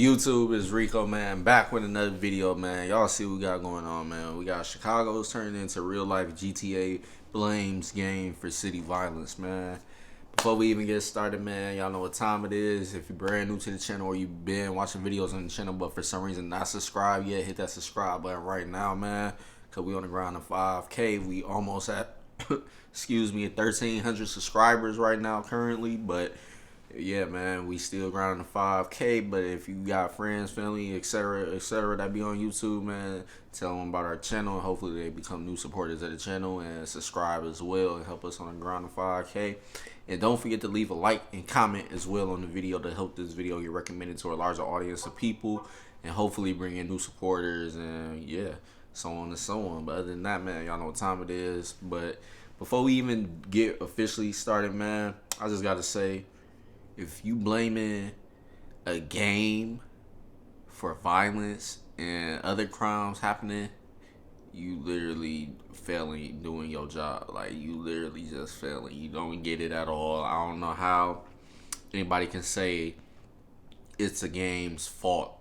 YouTube is Rico, man, back with another video, man. Y'all see what we got going on, man. We got Chicago's turning into real life GTA blames game for city violence, man. Before we even get started, man, y'all know what time it is. If you're brand new to the channel or you've been watching videos on the channel but for some reason not subscribed yet, hit that subscribe button right now, man, because we on the ground of 5K. We almost at excuse me, 1,300 subscribers right now currently, but yeah, man, we still grinding the 5K. But if you got friends, family, etc., that be on YouTube, man, tell them about our channel, and hopefully they become new supporters of the channel and subscribe as well and help us on the grind of 5K. And don't forget to leave a like and comment as well on the video to help this video get recommended to a larger audience of people and hopefully bring in new supporters and yeah, so on and so on. But other than that, man, y'all know what time it is. But before we even get officially started, man, I just gotta say, if you blaming a game for violence and other crimes happening, you literally failing doing your job. Like, you literally just failing. You don't get it at all. I don't know how anybody can say it's a game's fault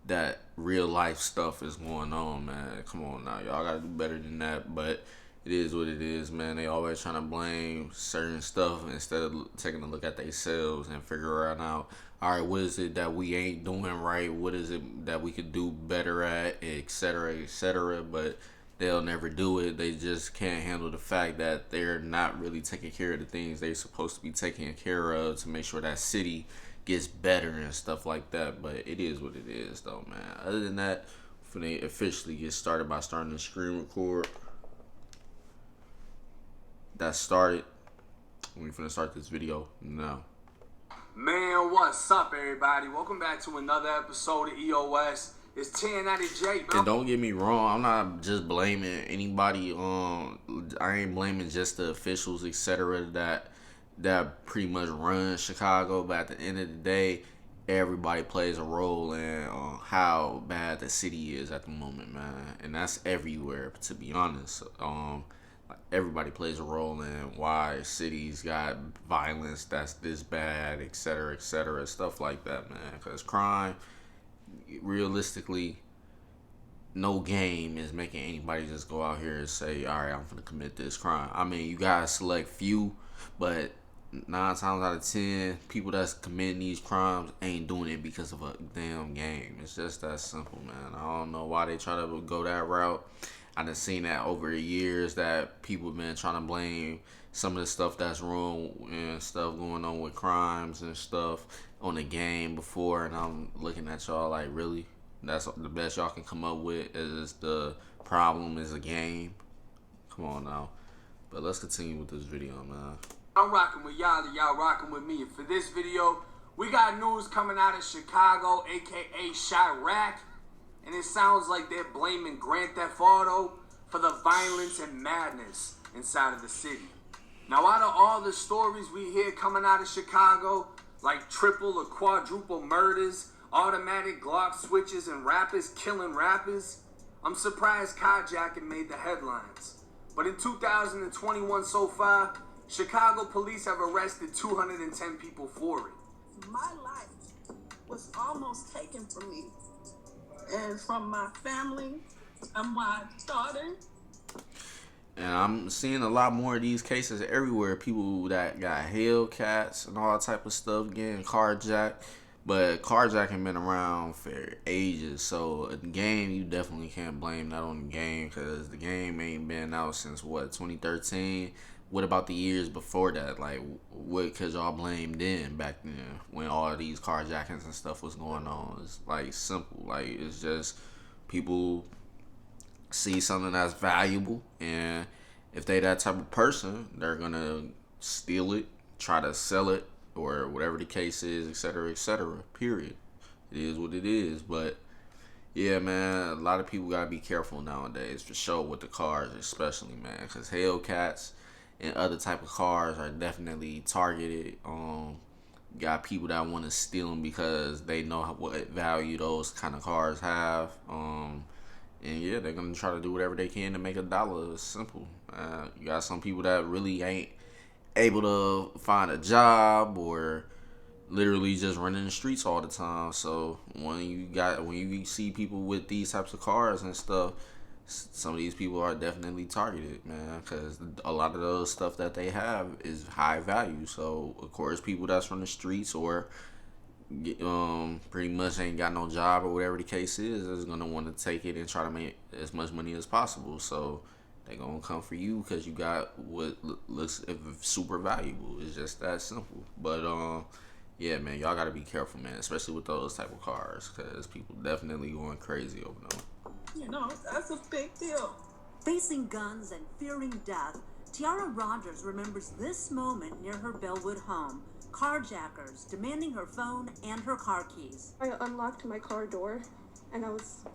that real life stuff is going on, man. Come on now, y'all gotta do better than that. But it is what it is, man. They always trying to blame certain stuff instead of taking a look at themselves and figuring out, all right, what is it that we ain't doing right? What is it that we could do better at, etc., etc. But they'll never do it. They just can't handle the fact that they're not really taking care of the things they're supposed to be taking care of to make sure that city gets better and stuff like that. But it is what it is, though, man. Other than that, when they officially get started by starting the screen record, that started. We're finna start this video now. Man, what's up, everybody? Welcome back to another episode of EOS. It's 10 out of J, bro. And don't get me wrong, I'm not just blaming anybody. I ain't blaming just the officials, etc. that pretty much run Chicago. But at the end of the day, everybody plays a role in how bad the city is at the moment, man. And that's everywhere, to be honest. Everybody plays a role in why cities got violence that's this bad, etc., etc., stuff like that, man. Because crime, realistically, no game is making anybody just go out here and say, all right, I'm gonna commit this crime. I mean, you gotta select few, but 9 times out of 10, people that's committing these crimes ain't doing it because of a damn game. It's just that simple, man. I don't know why they try to go that route. I done seen that over the years that people been trying to blame some of the stuff that's wrong and stuff going on with crimes and stuff on the game before, and I'm looking at y'all like, really? That's the best y'all can come up with is the problem is a game? Come on now. But let's continue with this video, man. I'm rocking with y'all and y'all rocking with me. And for this video, we got news coming out of Chicago, aka Chirac. And it sounds like they're blaming Grand Theft Auto for the violence and madness inside of the city. Now, out of all the stories we hear coming out of Chicago, like triple or quadruple murders, automatic Glock switches, and rappers killing rappers, I'm surprised carjacking made the headlines. But in 2021 so far, Chicago police have arrested 210 people for it. My life was almost taken from me. And from my family and my daughter. And I'm seeing a lot more of these cases everywhere. People that got Hellcats and all type of stuff getting carjacked. But carjacking been around for ages. So the game, you definitely can't blame that on the game, because the game ain't been out since, what, 2013? What about the years before that? Like, what could y'all blame then, back then, when all these carjackings and stuff was going on? It's like simple. Like, it's just people see something that's valuable, and if they that type of person, they're gonna steal it, try to sell it, or whatever the case is, etc., period. It is what it is. But yeah, man, a lot of people gotta be careful nowadays, for sure, with the cars especially, man, because Hellcats and other type of cars are definitely targeted. Got people that want to steal them because they know what value those kind of cars have. And yeah, they're gonna try to do whatever they can to make $1. It's simple. You got some people that really ain't able to find a job or literally just running the streets all the time. So when you see people with these types of cars and stuff, some of these people are definitely targeted, man, because a lot of those stuff that they have is high value. So of course, people that's from the streets or pretty much ain't got no job or whatever the case is gonna want to take it and try to make as much money as possible. So they gonna come for you because you got what looks super valuable. It's just that simple. But yeah, man, y'all gotta be careful, man, especially with those type of cars, because people definitely going crazy over them. You know, that's a big deal. Facing guns and fearing death, Tiara Rogers remembers this moment near her Bellwood home. Carjackers demanding her phone and her car keys. I unlocked my car door, and I was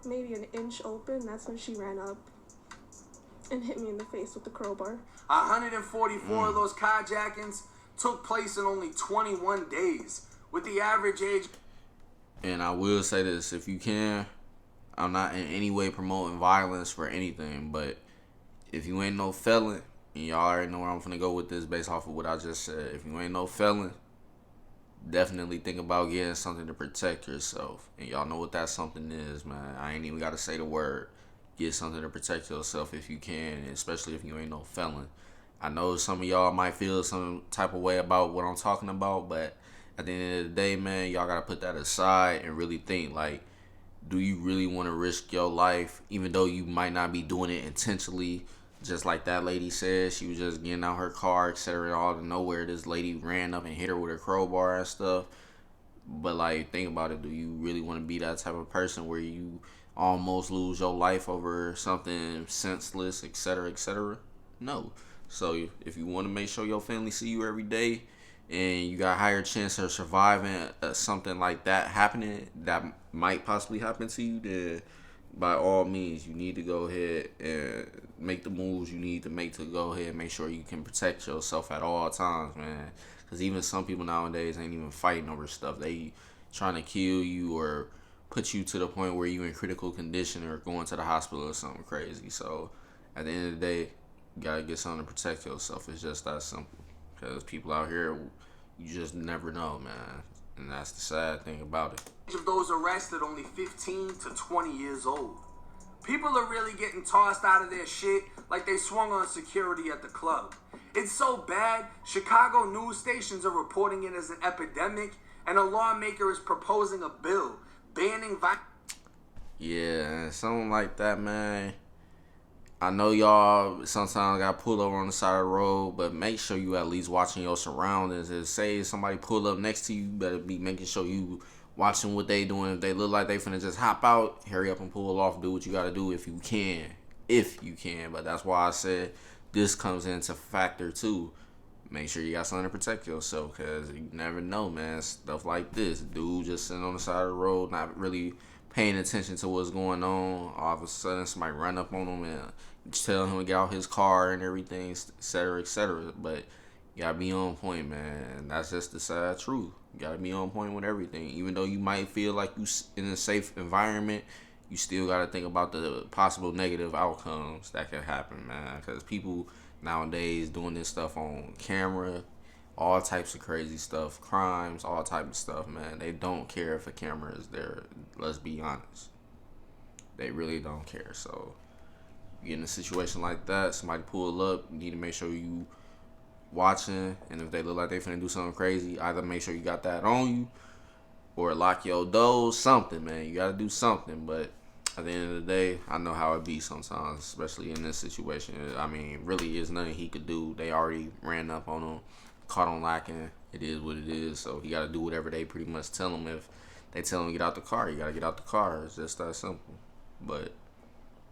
maybe an inch open. That's when she ran up and hit me in the face with the crowbar. 144 of those carjackings took place in only 21 days, with the average age. And I will say this, if you can, I'm not in any way promoting violence for anything, but if you ain't no felon, and y'all already know where I'm finna go with this based off of what I just said. If you ain't no felon, definitely think about getting something to protect yourself. And y'all know what that something is, man. I ain't even got to say the word. Get something to protect yourself if you can, especially if you ain't no felon. I know some of y'all might feel some type of way about what I'm talking about, but at the end of the day, man, y'all got to put that aside and really think, like, do you really want to risk your life, even though you might not be doing it intentionally? Just like that lady said, she was just getting out her car, etc. All out of nowhere, this lady ran up and hit her with a crowbar and stuff. But like, think about it. Do you really want to be that type of person where you almost lose your life over something senseless, etc., etc.? No. So if you want to make sure your family see you every day, and you got a higher chance of surviving something like that happening, that might possibly happen to you, then by all means, you need to go ahead and make the moves you need to make to go ahead and make sure you can protect yourself at all times, man. Because even some people nowadays ain't even fighting over stuff. They trying to kill you or put you to the point where you in critical condition or going to the hospital or something crazy. So at the end of the day, you got to get something to protect yourself. It's just that simple. Because people out here, you just never know, man. And that's the sad thing about it. Of those arrested only 15 to 20 years old. People are really getting tossed out of their shit like they swung on security at the club. It's so bad, Chicago news stations are reporting it as an epidemic, and a lawmaker is proposing a bill banning violence. Yeah, something like that, man. I know y'all sometimes got pulled over on the side of the road, but make sure you at least watching your surroundings. If say somebody pull up next to you, you better be making sure you watching what they doing. If they look like they finna just hop out, hurry up and pull off. Do what you gotta do if you can. If you can. But that's why I said this comes into factor too. Make sure you got something to protect yourself, because you never know, man. Stuff like this. Dude just sitting on the side of the road, not really paying attention to what's going on. All of a sudden, somebody run up on him and tell him to get out his car and everything, etc., etc. But you gotta be on point, man. That's just the sad truth. You gotta be on point with everything. Even though you might feel like you in a safe environment, you still gotta think about the possible negative outcomes that can happen, man. Because people nowadays doing this stuff on camera, all types of crazy stuff, crimes, all type of stuff, man. They don't care if a camera is there. Let's be honest. They really don't care. So you get in a situation like that, somebody pull up, you need to make sure you watching, and if they look like they finna do something crazy, either make sure you got that on you or lock your doors, something, man. You gotta do something. But at the end of the day, I know how it be sometimes, especially in this situation. I mean, really is nothing he could do. They already ran up on him, caught him lacking. It is what it is. So he gotta do whatever they pretty much tell him. If they tell him to get out the car, you gotta get out the car. It's just that simple. But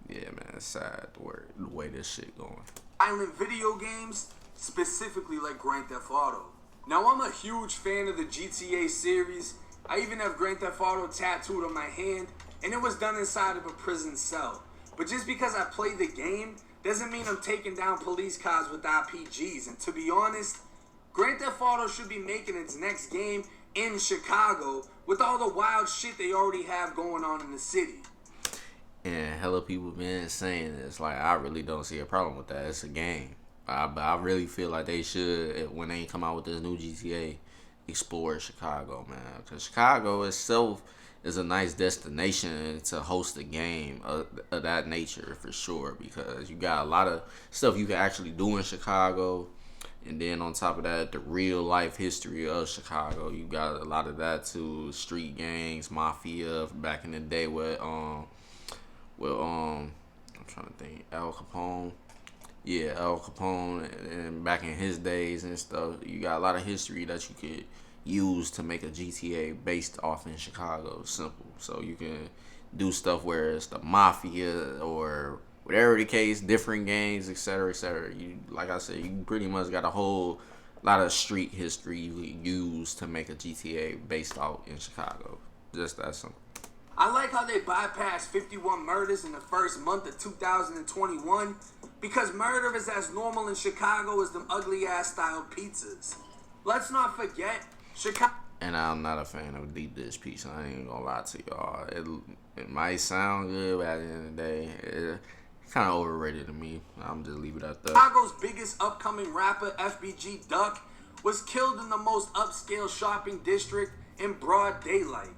yeah, man, it's sad the way this shit going. Violent video games, specifically like Grand Theft Auto. Now, I'm a huge fan of the GTA series. I even have Grand Theft Auto tattooed on my hand, and it was done inside of a prison cell. But just because I played the game doesn't mean I'm taking down police cars with RPGs. And to be honest, Grand Theft Auto should be making its next game in Chicago with all the wild shit they already have going on in the city. And hella people been saying this. Like, I really don't see a problem with that. It's a game. But I really feel like they should, when they come out with this new GTA, explore Chicago, man. Because Chicago itself is a nice destination to host a game of that nature, for sure. Because you got a lot of stuff you can actually do in Chicago. And then on top of that, the real life history of Chicago. You got a lot of that too. Street gangs, mafia back in the day I'm trying to think, Al Capone. Yeah, Al Capone, and back in his days and stuff. You got a lot of history that you could use to make a GTA based off in Chicago. Simple. So you can do stuff where it's the mafia or whatever the case, different gangs, etc., etc. You, like I said, you pretty much got a whole lot of street history you could use to make a GTA based out in Chicago. Just that simple. I like how they bypassed 51 murders in the first month of 2021 because murder is as normal in Chicago as them ugly ass styled pizzas. Let's not forget, Chicago. And I'm not a fan of deep dish pizza. I ain't gonna lie to y'all. It might sound good, but at the end of the day, it's kind of overrated to me. I'm just leave it at that. Chicago's biggest upcoming rapper, FBG Duck, was killed in the most upscale shopping district in broad daylight.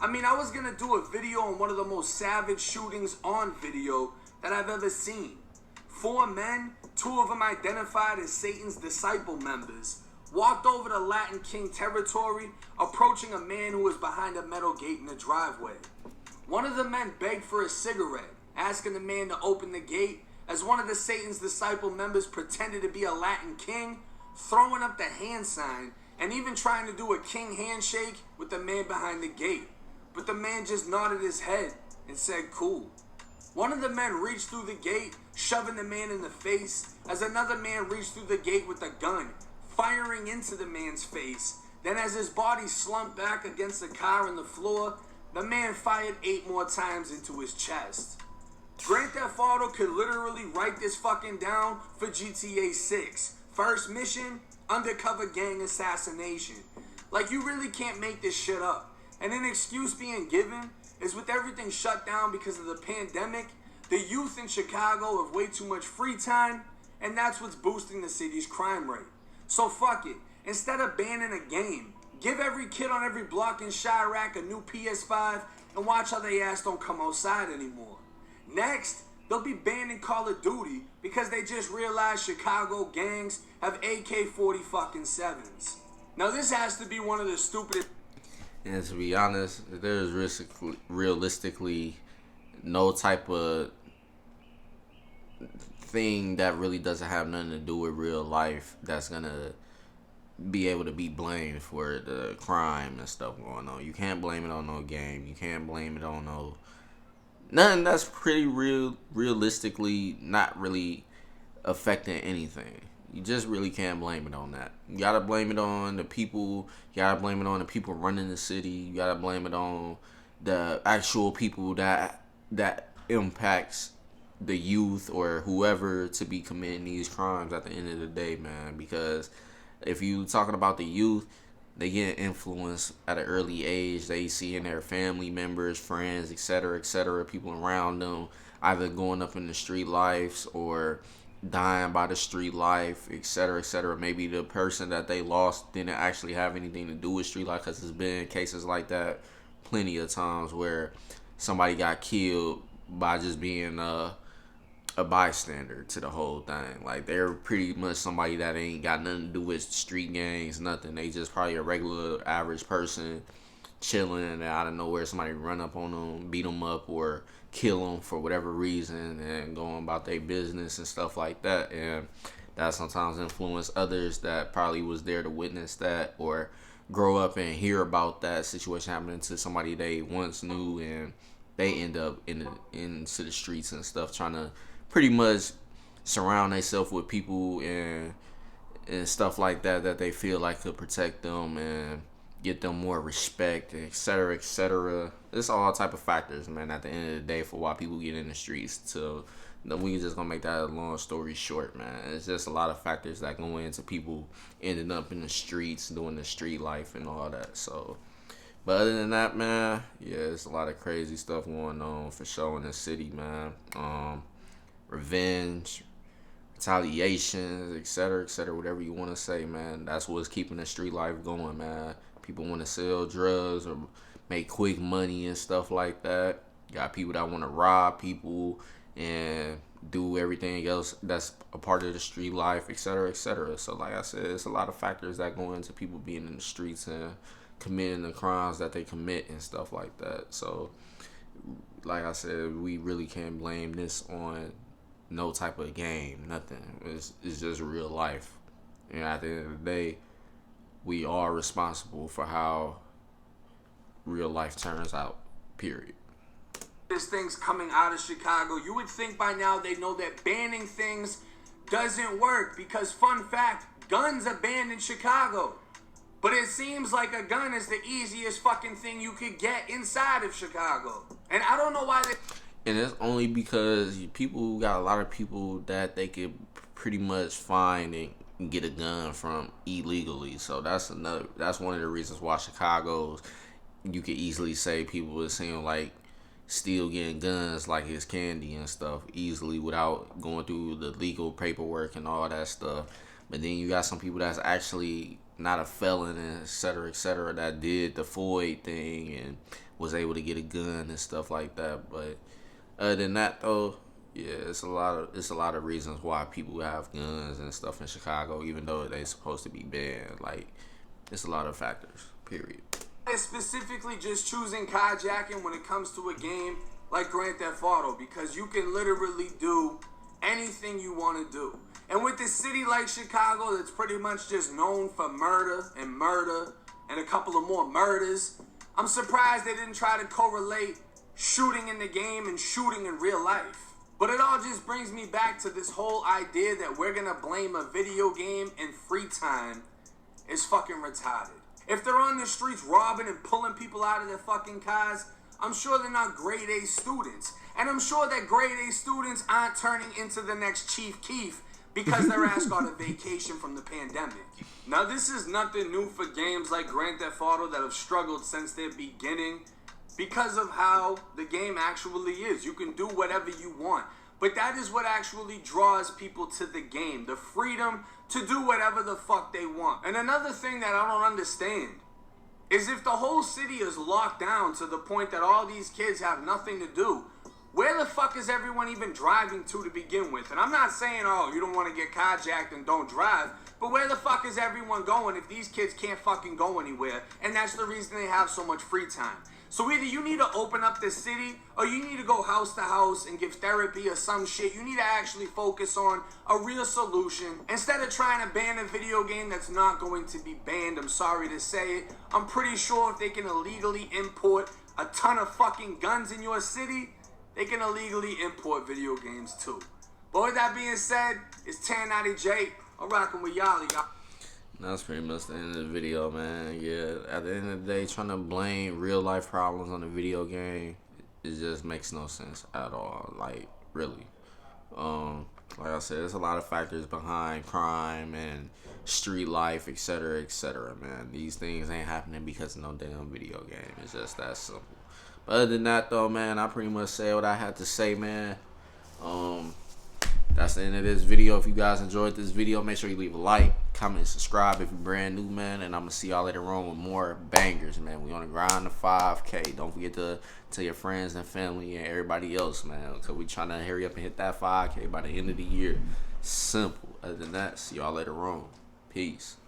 I mean, I was gonna do a video on one of the most savage shootings on video that I've ever seen. 4 men, 2 of them identified as Satan's disciple members, walked over to Latin King territory, approaching a man who was behind a metal gate in the driveway. One of the men begged for a cigarette, asking the man to open the gate, as one of the Satan's disciple members pretended to be a Latin king, throwing up the hand sign, and even trying to do a king handshake with the man behind the gate. But the man just nodded his head and said, cool. One of the men reached through the gate, shoving the man in the face, as another man reached through the gate with a gun, firing into the man's face. Then as his body slumped back against the car on the floor, the man fired 8 more times into his chest. Grand Theft Auto could literally write this fucking down for GTA 6. First mission, undercover gang assassination. Like, you really can't make this shit up. And an excuse being given is with everything shut down because of the pandemic, the youth in Chicago have way too much free time, and that's what's boosting the city's crime rate. So fuck it. Instead of banning a game, give every kid on every block in Chirac a new PS5 and watch how they ass don't come outside anymore. Next, they'll be banning Call of Duty because they just realized Chicago gangs have AK-47s. Now this has to be one of the stupidest. And to be honest, there's realistically no type of thing that really doesn't have nothing to do with real life that's gonna be able to be blamed for the crime and stuff going on. You can't blame it on no game. You can't blame it on nothing that's pretty realistically not really affecting anything. You just really can't blame it on that. You gotta blame it on the people. You gotta blame it on the people running the city. You gotta blame it on the actual people that impacts the youth or whoever to be committing these crimes at the end of the day, man. Because if you talking about the youth, they get influenced at an early age. They see in their family members, friends, etc., people around them either going up in the street lives or dying by the street life, etc. Maybe the person that they lost didn't actually have anything to do with street life, because there's been cases like that plenty of times where somebody got killed by just being a bystander to the whole thing. Like, they're pretty much somebody that ain't got nothing to do with street gangs, nothing. They just probably a regular average person chilling, and out of nowhere somebody run up on them, beat them up, or kill them for whatever reason, and going about their business and stuff like that. And that sometimes influence others that probably was there to witness that or grow up and hear about that situation happening to somebody they once knew, and they end up into the streets and stuff, trying to pretty much surround themselves with people and stuff like that they feel like could protect them and get them more respect, etc. It's all type of factors, man, at the end of the day, for why people get in the streets. So we just gonna make that a long story short, man. It's just a lot of factors that go into people ending up in the streets, doing the street life and all that. So But other than that, man, yeah, it's a lot of crazy stuff going on for sure in the city, man. Revenge, retaliations, etc., whatever you want to say, man. That's what's keeping the street life going, man. People want to sell drugs or make quick money and stuff like that. Got people that want to rob people and do everything else that's a part of the street life, etc. So like I said, it's a lot of factors that go into people being in the streets and committing the crimes that they commit and stuff like that. So like I said, we really can't blame this on no type of game, nothing. It's just real life. And at the end of the day, we are responsible for how real life turns out, period. This thing's coming out of Chicago. You would think by now they know that banning things doesn't work, because fun fact, guns are banned in Chicago. But it seems like a gun is the easiest fucking thing you could get inside of Chicago. And I don't know why they... And it's only because people got a lot of people that they could pretty much find and get a gun from illegally. So that's one of the reasons why Chicago's, you could easily say people are seem like still getting guns like it's candy and stuff easily without going through the legal paperwork and all that stuff. But then you got some people that's actually not a felon and etc., that did the Floyd thing and was able to get a gun and stuff like that. But other than that, though, yeah, it's a lot of reasons why people have guns and stuff in Chicago, even though they're supposed to be banned. Like, it's a lot of factors, period. Specifically just choosing carjacking when it comes to a game like Grand Theft Auto, because you can literally do anything you want to do. And with a city like Chicago that's pretty much just known for murder and a couple of more murders, I'm surprised they didn't try to correlate shooting in the game and shooting in real life. But it all just brings me back to this whole idea that we're gonna blame a video game in free time is fucking retarded. If they're on the streets robbing and pulling people out of their fucking cars, I'm sure they're not grade A students. And I'm sure that grade A students aren't turning into the next Chief Keef because their ass got a vacation from the pandemic. Now, this is nothing new for games like Grand Theft Auto that have struggled since their beginning because of how the game actually is. You can do whatever you want. But that is what actually draws people to the game. The freedom to do whatever the fuck they want. And another thing that I don't understand is if the whole city is locked down to the point that all these kids have nothing to do, where the fuck is everyone even driving to begin with? And I'm not saying, oh, you don't want to get carjacked and don't drive, but where the fuck is everyone going if these kids can't fucking go anywhere? And that's the reason they have so much free time. So either you need to open up the city or you need to go house to house and give therapy or some shit. You need to actually focus on a real solution instead of trying to ban a video game that's not going to be banned. I'm sorry to say it. I'm pretty sure if they can illegally import a ton of fucking guns in your city, they can illegally import video games too. But with that being said, it's 1090J. I'm rocking with y'all. That's pretty much the end of the video, man. Yeah, at the end of the day, trying to blame real life problems on a video game, it just makes no sense at all. Like, really. Like I said, there's a lot of factors behind crime and street life, etc., man. These things ain't happening because of no damn video game. It's just that simple. But other than that, though, man, I pretty much said what I had to say, man. That's the end of this video. If you guys enjoyed this video, make sure you leave a like, comment, and subscribe if you're brand new, man. And I'm going to see y'all later on with more bangers, man. We on the grind to 5K. Don't forget to tell your friends and family and everybody else, man. Because we trying to hurry up and hit that 5K by the end of the year. Simple. Other than that, see y'all later on. Peace.